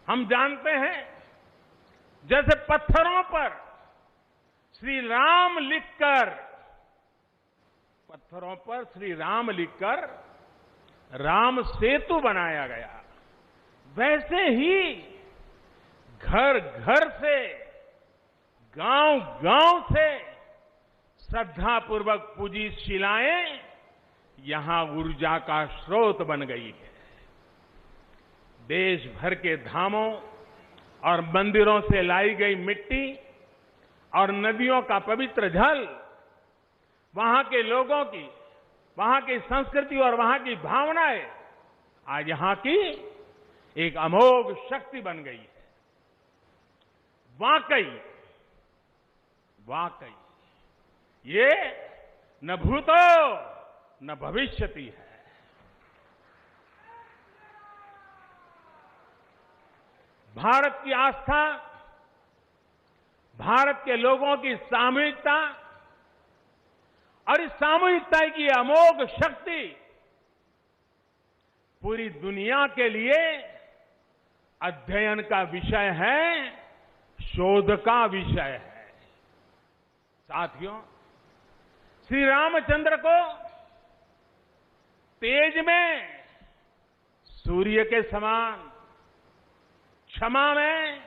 हम जानते हैं जैसे पत्थरों पर श्री राम लिखकर राम सेतु बनाया गया, वैसे ही घर घर से, गांव गांव से श्रद्धापूर्वक पूजी शिलाएं यहां ऊर्जा का स्रोत बन गई है। देश भर के धामों और मंदिरों से लाई गई मिट्टी और नदियों का पवित्र जल वहां के लोगों की, वहां की संस्कृति और वहां की भावनाएं आज यहां की एक अमोघ शक्ति बन गई है। वाकई ये न भूतो न भविष्यति है। भारत की आस्था, भारत के लोगों की सामूहिकता और इस सामूहिकता की अमोघ शक्ति पूरी दुनिया के लिए अध्ययन का विषय है, शोध का विषय है। साथियों, श्री रामचंद्र को तेज में सूर्य के समान, क्षमा में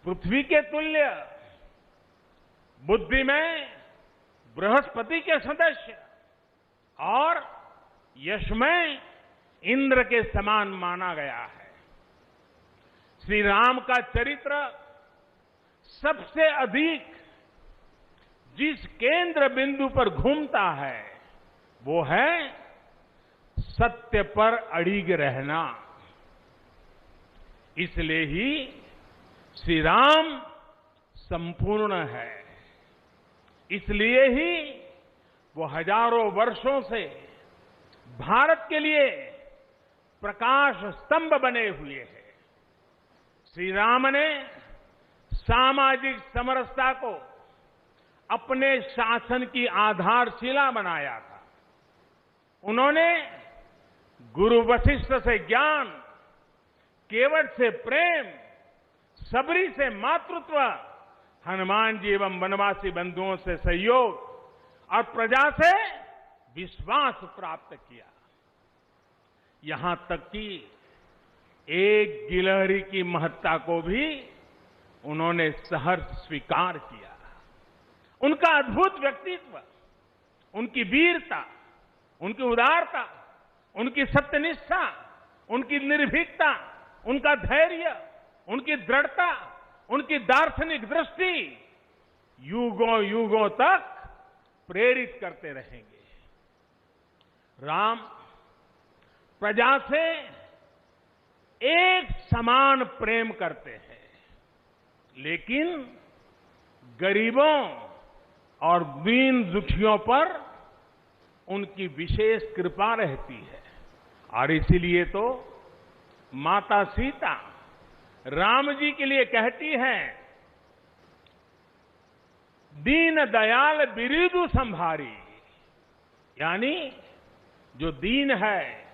पृथ्वी के तुल्य, बुद्धि में बृहस्पति के सदस्य और यश में इंद्र के समान माना गया है। श्री राम का चरित्र सबसे अधिक जिस केंद्र बिंदु पर घूमता है वो है सत्य पर अड़िग रहना। इसलिए ही श्री राम संपूर्ण है, इसलिए ही वो हजारों वर्षों से भारत के लिए प्रकाश स्तंभ बने हुए हैं। श्री राम ने सामाजिक समरसता को अपने शासन की आधारशिला बनाया था। उन्होंने गुरु वशिष्ठ से ज्ञान, केवट से प्रेम, सबरी से मातृत्व, हनुमान जी एवं वनवासी बंधुओं से सहयोग और प्रजा से विश्वास प्राप्त किया। यहां तक कि एक गिलहरी की महत्ता को भी उन्होंने सहर्ष स्वीकार किया। उनका अद्भुत व्यक्तित्व, उनकी वीरता, उनकी उदारता, उनकी सत्यनिष्ठा, उनकी निर्भीकता, उनका धैर्य, उनकी दृढ़ता, उनकी दार्शनिक दृष्टि युगों युगों तक प्रेरित करते रहेंगे। राम प्रजा से एक समान प्रेम करते हैं, लेकिन गरीबों और दीन दुखियों पर उनकी विशेष कृपा रहती है। और इसीलिए तो माता सीता राम जी के लिए कहती हैं, दीन दयाल बिरिदु संभारी, यानी जो दीन है,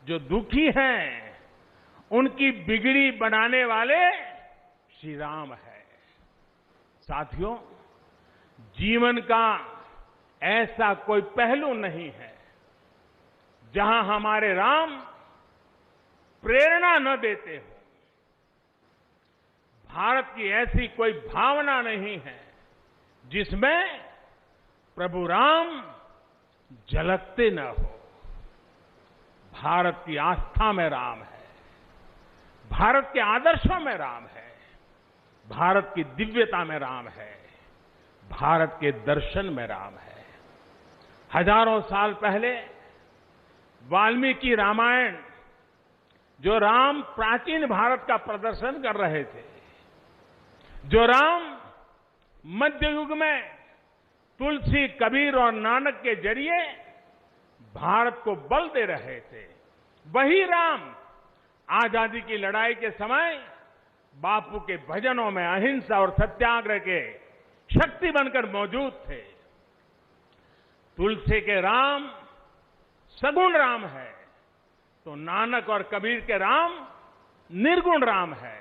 जो दुखी हैं, उनकी बिगड़ी बनाने वाले श्री राम है। साथियों, जीवन का ऐसा कोई पहलू नहीं है जहां हमारे राम प्रेरणा न देते हो। भारत की ऐसी कोई भावना नहीं है जिसमें प्रभु राम झलकते न हो। भारत की आस्था में राम है, भारत के आदर्शों में राम है, भारत की दिव्यता में राम है, भारत के दर्शन में राम है। हजारों साल पहले वाल्मीकि रामायण, जो राम प्राचीन भारत का प्रदर्शन कर रहे थे, जो राम मध्य युग में तुलसी, कबीर और नानक के जरिए भारत को बल दे रहे थे, वही राम आजादी की लड़ाई के समय बापू के भजनों में अहिंसा और सत्याग्रह के शक्ति बनकर मौजूद थे। तुलसी के राम सगुण राम है, तो नानक और कबीर के राम निर्गुण राम है।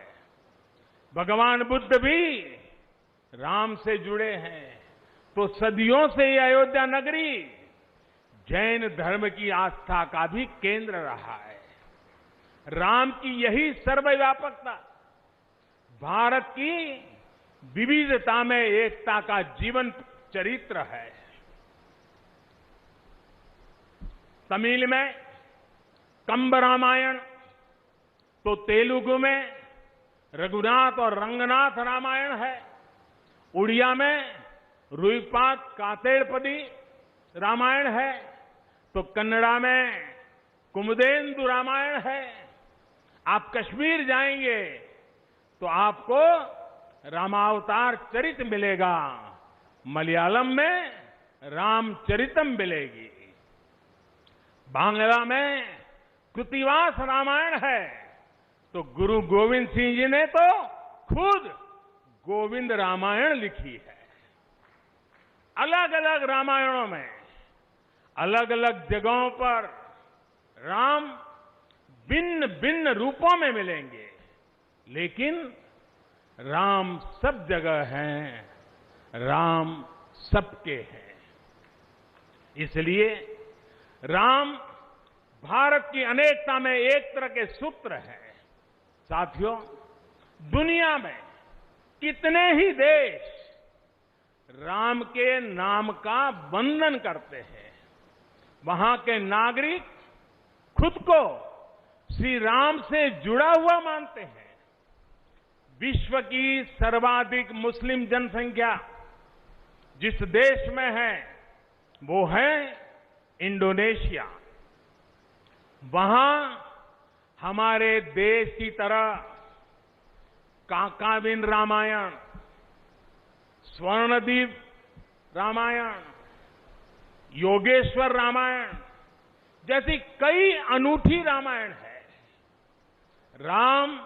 भगवान बुद्ध भी राम से जुड़े हैं। तो सदियों से ये अयोध्या नगरी जैन धर्म की आस्था का भी केंद्र रहा है। राम की यही सर्वव्यापकता भारत की विविधता में एकता का जीवन चरित्र है। तमिल में कंब रामायण, तो तेलुगु में रघुनाथ और रंगनाथ रामायण है। उड़िया में रुईपात कातेड़पदी रामायण है, तो कन्नड़ा में कुमुदेन्दु रामायण है। आप कश्मीर जाएंगे तो आपको रामावतार चरित मिलेगा। मलयालम में रामचरितम मिलेगी। बांग्ला में कृतिवास रामायण है, तो गुरु गोविंद सिंह जी ने तो खुद गोविंद रामायण लिखी है। अलग अलग रामायणों में अलग अलग जगहों पर राम भिन्न भिन्न रूपों में मिलेंगे, लेकिन राम सब जगह हैं, राम सबके हैं। इसलिए राम भारत की अनेकता में एक तरह के सूत्र है। साथियों, दुनिया में कितने ही देश राम के नाम का वंदन करते हैं। वहां के नागरिक खुद को श्री राम से जुड़ा हुआ मानते हैं। विश्व की सर्वाधिक मुस्लिम जनसंख्या जिस देश में है वो है इंडोनेशिया। वहां हमारे देश की तरह काकाविन रामायण, स्वर्णदीप रामायण, योगेश्वर रामायण जैसी कई अनूठी रामायण है। राम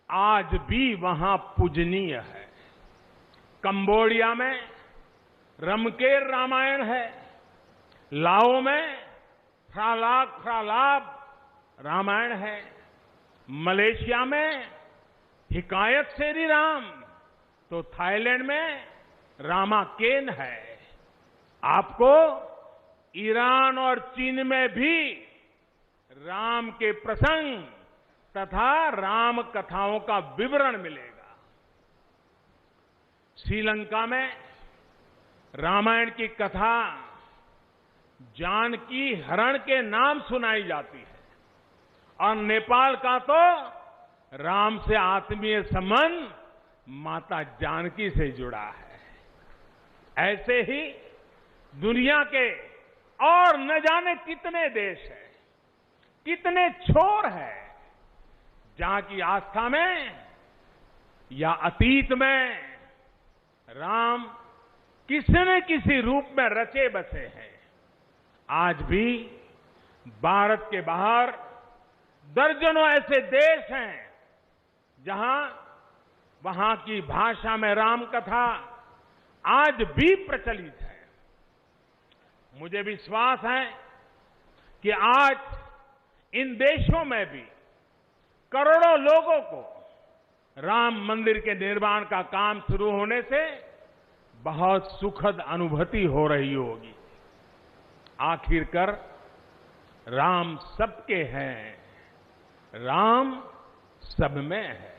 आज भी वहां पूजनीय है। कंबोडिया में रमकेर रामायण है। लाओ में फ्रालाब रामायण है। मलेशिया में हिकायत शेरी राम, तो थाईलैंड में रामाकेन है। आपको ईरान और चीन में भी राम के प्रसंग तथा राम कथाओं का विवरण मिलेगा। श्रीलंका में रामायण की कथा जानकी हरण के नाम सुनाई जाती है, और नेपाल का तो राम से आत्मीय संबंध माता जानकी से जुड़ा है। ऐसे ही दुनिया के और न जाने कितने देश हैं, कितने छोर हैं, जहां की आस्था में या अतीत में राम किसी न किसी रूप में रचे बसे हैं। आज भी भारत के बाहर दर्जनों ऐसे देश हैं जहां वहां की भाषा में राम कथा आज भी प्रचलित है। मुझे विश्वास है कि आज इन देशों में भी करोड़ों लोगों को राम मंदिर के निर्माण का काम शुरू होने से बहुत सुखद अनुभूति हो रही होगी। आखिरकार राम सबके हैं, राम सब में है।